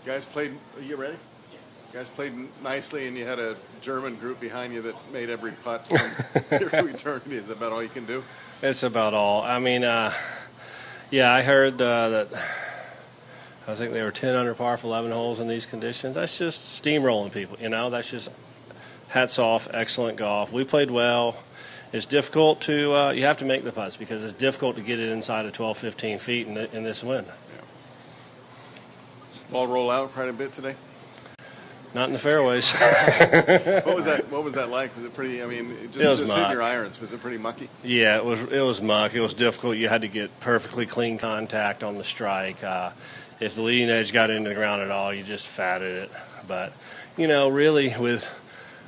Guys played. Are you ready? Guys played nicely, and you had a German group behind you that made every putt from your eternity. Is that about all you can do? It's about all. I mean, yeah, I heard that I think they were 10 under par for 11 holes in these conditions. That's just steamrolling people, you know. That's just hats off, excellent golf. We played well. It's difficult to you have to make the putts because it's difficult to get it inside of 12, 15 feet in this wind. Yeah. Ball roll out quite a bit today? Not in the fairways. What was that like? Was it pretty? I mean, it just hit your irons. Was it pretty mucky? Yeah, it was muck. It was difficult. You had to get perfectly clean contact on the strike. If the leading edge got into the ground at all, you just fatted it. But you know, really, with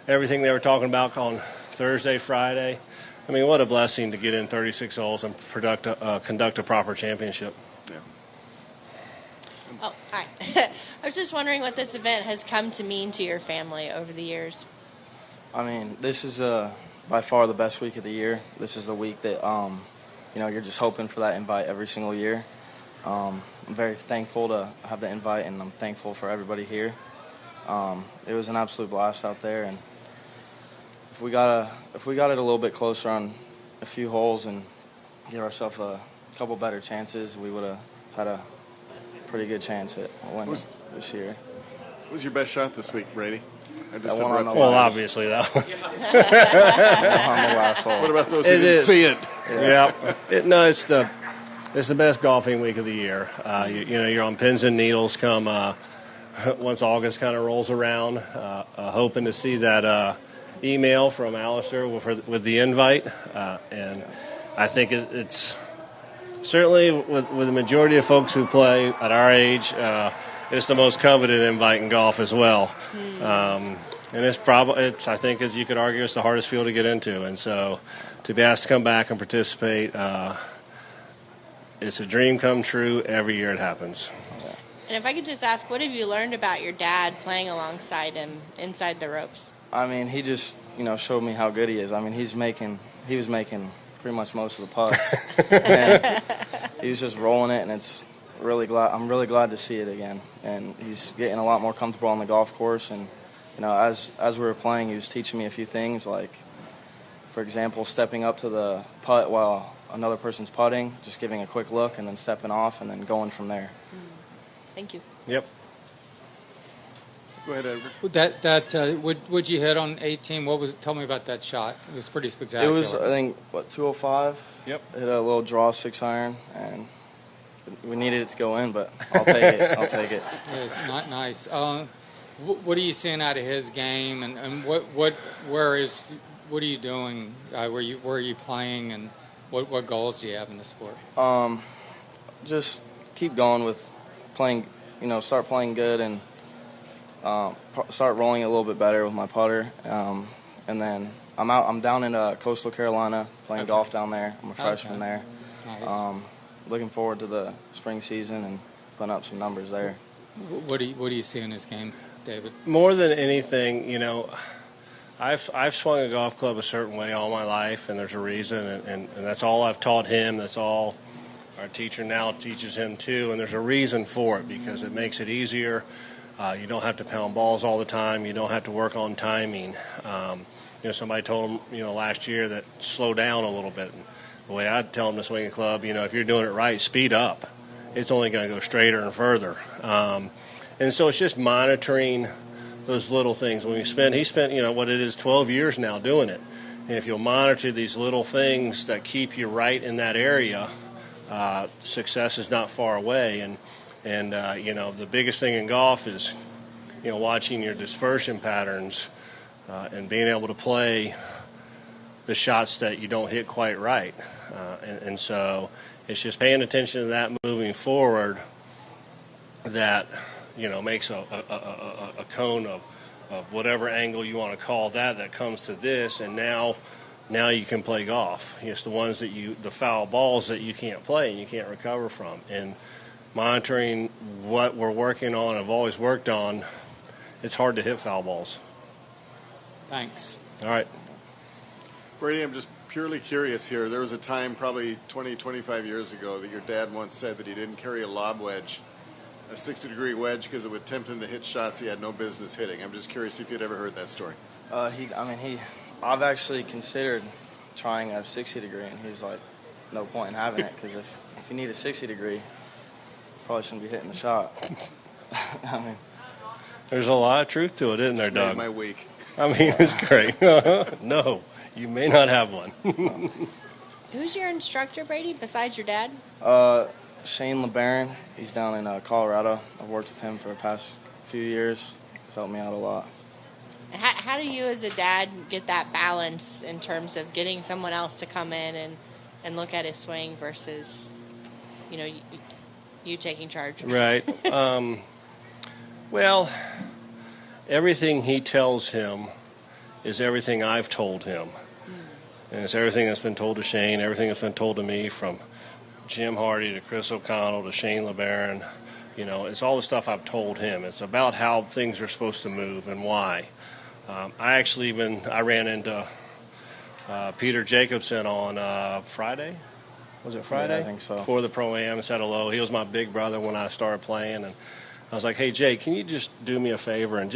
everything they were talking about on Thursday, Friday, I mean, what a blessing to get in 36 holes and conduct a proper championship. Yeah. Oh, hi. I was just wondering what this event has come to mean to your family over the years. I mean, this is by far the best week of the year. This is the week that you know, you're just hoping for that invite every single year. I'm very thankful to have the invite, and I'm thankful for everybody here. It was an absolute blast out there, and if we got it a little bit closer on a few holes and give ourselves a couple better chances, we would have had a pretty good chance at winning this year. What was your best shot this week, Brady? Well, obviously that one. On the last hole. What about those who didn't see it? Yeah. It's the best golfing week of the year. You know, you're on pins and needles come once August kind of rolls around, hoping to see that email from Alistair with the invite, and I think it's certainly with the majority of folks who play at our age, it's the most coveted invite in golf as well. And I think, as you could argue, it's the hardest field to get into. And so to be asked to come back and participate, it's a dream come true. Every year it happens. And if I could just ask, what have you learned about your dad playing alongside him inside the ropes? I mean, he just, you know, showed me how good he is. I mean, he was making pretty much most of the putts. And he was just rolling it, and I'm really glad to see it again. And he's getting a lot more comfortable on the golf course. And you know, as we were playing, he was teaching me a few things, like, for example, stepping up to the putt while another person's putting, just giving a quick look, and then stepping off, and then going from there. Thank you. Yep. Go ahead, Edward. Would you hit on 18? Tell me about that shot. It was pretty spectacular. It was, I think, 205. Yep. Hit a little draw 6-iron, and we needed it to go in, but I'll take it. I'll take it. It was not nice. What are you seeing out of his game, and what are you doing? Where are you playing, and what goals do you have in the sport? Just keep going with playing. You know, start playing good and start rolling a little bit better with my putter. And then I'm down in Coastal Carolina playing golf down there. I'm a freshman there. Nice. Looking forward to the spring season and putting up some numbers there. What do you see in his game, David? More than anything, you know, I've swung a golf club a certain way all my life, and there's a reason, and that's all I've taught him. That's all our teacher now teaches him too, and there's a reason for it because it makes it easier. You don't have to pound balls all the time. You don't have to work on timing. You know, somebody told him, you know, last year that slow down a little bit. And the way I'd tell him to swing a club, you know, if you're doing it right, speed up. It's only going to go straighter and further. And so it's just monitoring those little things. He spent, you know, what it is, 12 years now doing it. And if you'll monitor these little things that keep you right in that area, success is not far away. And you know, the biggest thing in golf is, you know, watching your dispersion patterns and being able to play the shots that you don't hit quite right. And so it's just paying attention to that moving forward that, you know, makes a cone of whatever angle you want to call that comes to this, and now you can play golf. It's the ones the foul balls that you can't play and you can't recover from. And monitoring what we're working on, have always worked on, it's hard to hit foul balls. Thanks. All right. Brady, I'm just purely curious here. There was a time probably 20, 25 years ago that your dad once said that he didn't carry a lob wedge a 60-degree wedge because it would tempt him to hit shots he had no business hitting. I'm just curious if you'd ever heard that story. I've actually considered trying a 60-degree, and he's like, no point in having it because if you need a 60-degree, you probably shouldn't be hitting the shot. I mean, There's a lot of truth to it, isn't there, It's made Doug? my week. I mean, it's great. No, you may not have one. Who's your instructor, Brady, besides your dad? Shane LeBaron, he's down in Colorado. I've worked with him for the past few years. He's helped me out a lot. How do you, as a dad, get that balance in terms of getting someone else to come in and look at his swing versus, you taking charge? Right. Well, everything he tells him is everything I've told him. And it's everything that's been told to Shane, everything that's been told to me, from Jim Hardy to Chris O'Connell to Shane LeBaron. It's all the stuff I've told him. It's about how things are supposed to move and why. I ran into Peter Jacobson on Friday. Was it Friday? Yeah, I think so. For the Pro-Am and said hello. He was my big brother when I started playing, and I was like, "Hey Jay, can you just do me a favor and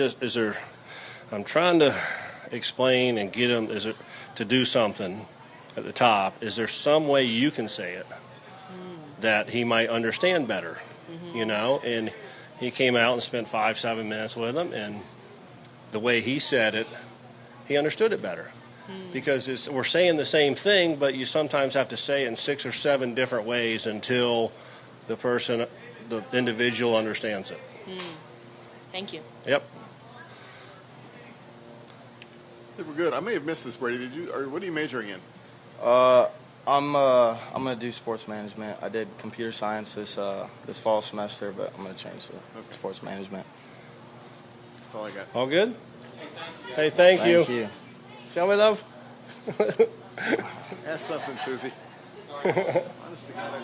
I'm trying to explain and get him to do something at the top. Is there some way you can say it that he might understand better?" And he came out and spent 5-7 minutes with him, and the way he said it, he understood it better. Because we're saying the same thing, but you sometimes have to say it in 6 or 7 different ways until the individual understands it. Thank you. Yep. I think we're good. I may have missed this, Brady. What are you majoring in? I'm gonna do sports management. I did computer science this fall semester, but I'm gonna change to sports management. That's all I got. All good? Hey, thank you. Thank you. Shall we, love? Ask something, Susie. Honest to God,